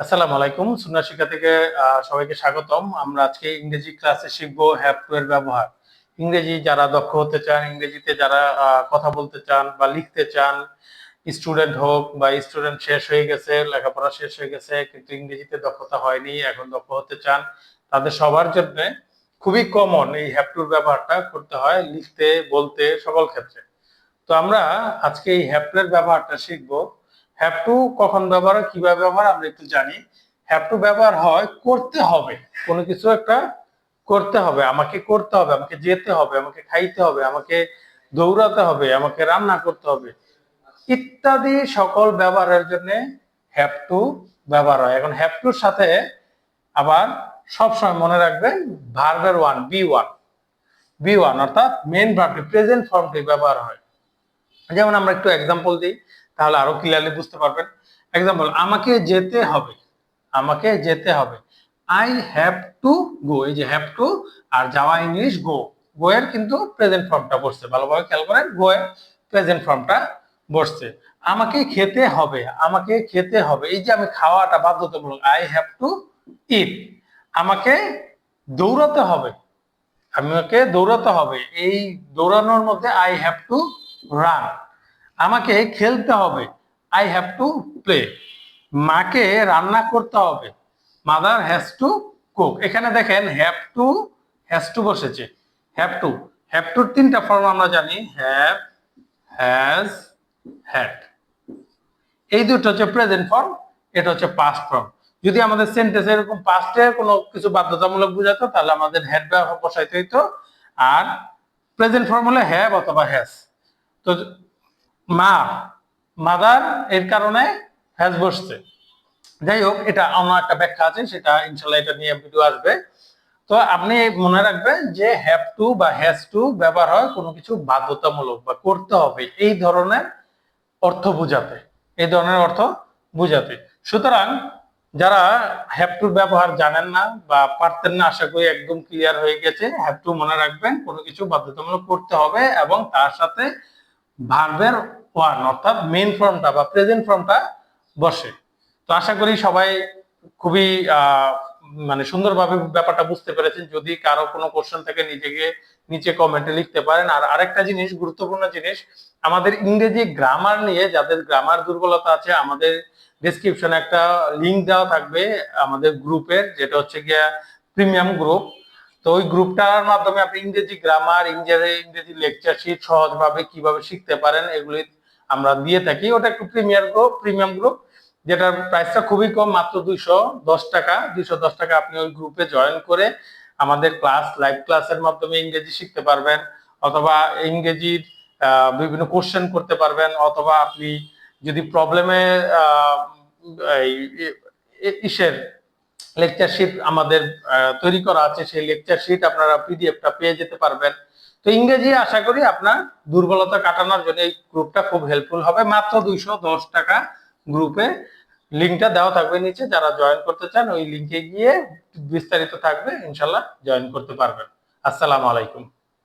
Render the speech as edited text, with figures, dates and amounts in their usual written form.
আসসালামু আলাইকুম। সুন্নাহ শিক্ষা থেকে সবাইকে স্বাগতম। আমরা আজকে ইংরেজি ক্লাসে শিখবো হ্যাভ টু এর ব্যবহার। ইংরেজি যারা দক্ষ হতে চান, ইংরেজিতে যারা কথা বলতে চান বা লিখতে চান, স্টুডেন্ট হোক বা স্টুডেন্ট শেষ হয়ে গেছে, লেখাপড়া শেষ হয়ে গেছে কিন্তু ইংরেজিতে দক্ষতা হয়নি, এখন দক্ষ হতে চান, তাদের সবার জন্য খুবই কমন এই হ্যাভ টুর ব্যবহারটা করতে হয় লিখতে, বলতে, সকল ক্ষেত্রে। তো আমরা আজকে এই হ্যাভ টু এর ব্যবহারটা শিখবো। হ্যাভ টু কখন ব্যবহার হয়, কিভাবে ব্যবহার আমরা একটু জানি। হ্যাভ টু ব্যবহার হয় করতে হবে, কোনো কিছু একটা করতে হবে, আমাকে করতে হবে, আমাকে যেতে হবে, আমাকে খাইতে হবে, আমাকে দৌড়াতে হবে, আমাকে রান্না করতে হবে ইত্যাদি সকল ব্যবহারের জন্য হ্যাভ টু ব্যবহার হয়। এখন হ্যাভ টুর সাথে আবার সবসময় মনে রাখবেন ভার্বের ওয়ান বি ওয়ান অর্থাৎ মেইন ভার্বটি প্রেজেন্ট ফর্মটি ব্যবহার হয়। যেমন আমরা একটু এক্সাম্পল দিই, তাহলে আরো ক্লিয়ারলি বুঝতে পারবেন। এক্সাম্পল, আমাকে যেতে হবে, আমাকে যেতে হবে, আই হ্যাভ টু গো। এই যে হ্যাভ টু আর যাওয়া ইংলিশ গো, গো এর কিন্তু প্রেজেন্ট ফর্মটা বসছে, ভালোভাবে খেয়াল করেন, গো এর প্রেজেন্ট ফর্মটা বসছে। আমাকে খেতে হবে, আমাকে খেতে হবে, এই যে আমি খাওয়াটা বাধ্যতামূলক, আই হ্যাভ টু ইট। আমাকে দৌড়াতে হবে, আমাকে দৌড়াতে হবে, এই দৌড়ানোর মধ্যে আই হ্যাভ টু রান। আমাকে খেলতে হবে, আই হ্যাভ টু প্লে। মাকে রান্না করতে হবে, মাদার হ্যাজ টু কুক। এখানে দেখেন হ্যাজ টু বসেছে। হ্যাভ টুর তিনটা ফর্ম আমরা জানি, হ্যাভ, হ্যাজ, হ্যাড। এই দুটো হচ্ছে প্রেজেন্ট ফর্ম, এটা হচ্ছে পাস্ট ফর্ম। যদি আমাদের সেন্টেন্স এরকম পাস্টে কোনো কিছু বাধ্যতামূলক বোঝাতো তাহলে আমাদের হ্যাড ব্যবহার বসাইতে হইতো, আর প্রেজেন্ট ফর্ম হলে হ্যাভ অথবা হ্যাজ। তো মা, মাদার, এর কারণে হ্যাজ বসছে। যাই হোক, এটা অন্য একটা ব্যাখ্যা আছে, সেটা ইনশাল্লাহ এটা নিয়ে ভিডিও আসবে। তো আপনি মনে রাখবেন যে হ্যাভ টু বা হ্যাজ টু ব্যবহার হয় কোনো কিছু বাধ্যতামূলক বা করতে হবে এই ধরনের অর্থ বুঝাতে, এই ধরনের অর্থ বুঝাতে। সুতরাং যারা হ্যাভ টু ব্যবহার জানেন না বা পারতেন না, আশা করি একদম ক্লিয়ার হয়ে গেছে। হ্যাভ টু মনে রাখবেন কোনো কিছু বাধ্যতামূলক করতে হবে এবং তার সাথে ভার্বের ওয়ান অর্থাৎ মেইন ফর্মটা বা প্রেজেন্ট ফর্মটা বসে। তো আশা করি সবাই খুবই মানে সুন্দরভাবে ব্যাপারটা বুঝতে পেরেছেন। যদি কারো কোনো কোশ্চেন থেকে নিজেকে নিচে কমেন্টে লিখতে পারেন। আর আরেকটা জিনিস, গুরুত্বপূর্ণ জিনিস, আমাদের ইংরেজি গ্রামার নিয়ে যাদের গ্রামার দুর্বলতা আছে, আমাদের ডেসক্রিপশনে একটা লিংক দেওয়া থাকবে আমাদের গ্রুপের, যেটা হচ্ছে গিয়া প্রিমিয়াম গ্রুপ। তো ওই গ্রুপটার মাধ্যমে আপনি ইংরেজি গ্রামার, ইংরেজি লেকচার শিট সহজভাবে কিভাবে শিখতে পারেন এগুলি আমরা দিয়ে থাকি। ওটা একটু প্রিমিয়াম গ্রুপ, যেটার প্রাইসটা খুবই কম, মাত্র 210 টাকা। 210 টাকা আপনি ওই গ্রুপে জয়েন করে আমাদের লাইভ ক্লাসের মাধ্যমে ইংরেজি শিখতে পারবেন, অথবা ইংরেজির বিভিন্ন কোশ্চেন করতে পারবেন, অথবা আপনি যদি প্রবলেমে ইসের লেকচার শিট আমাদের তৈরি করা আছে, সেই লেকচার শিট আপনারা পিডিএফটা পেয়ে যেতে পারবেন। তো ইংরেজি আশা করি আপনার দুর্বলতা কাটানোর জন্য এই গ্রুপটা খুব হেল্পফুল হবে। মাত্র 210 টাকা গ্রুপে, লিঙ্কটা দেওয়া থাকবে নিচে, যারা জয়েন করতে চান ওই লিঙ্কে গিয়ে বিস্তারিত থাকবে, ইনশাল্লাহ জয়েন করতে পারবেন। আসসালামু আলাইকুম।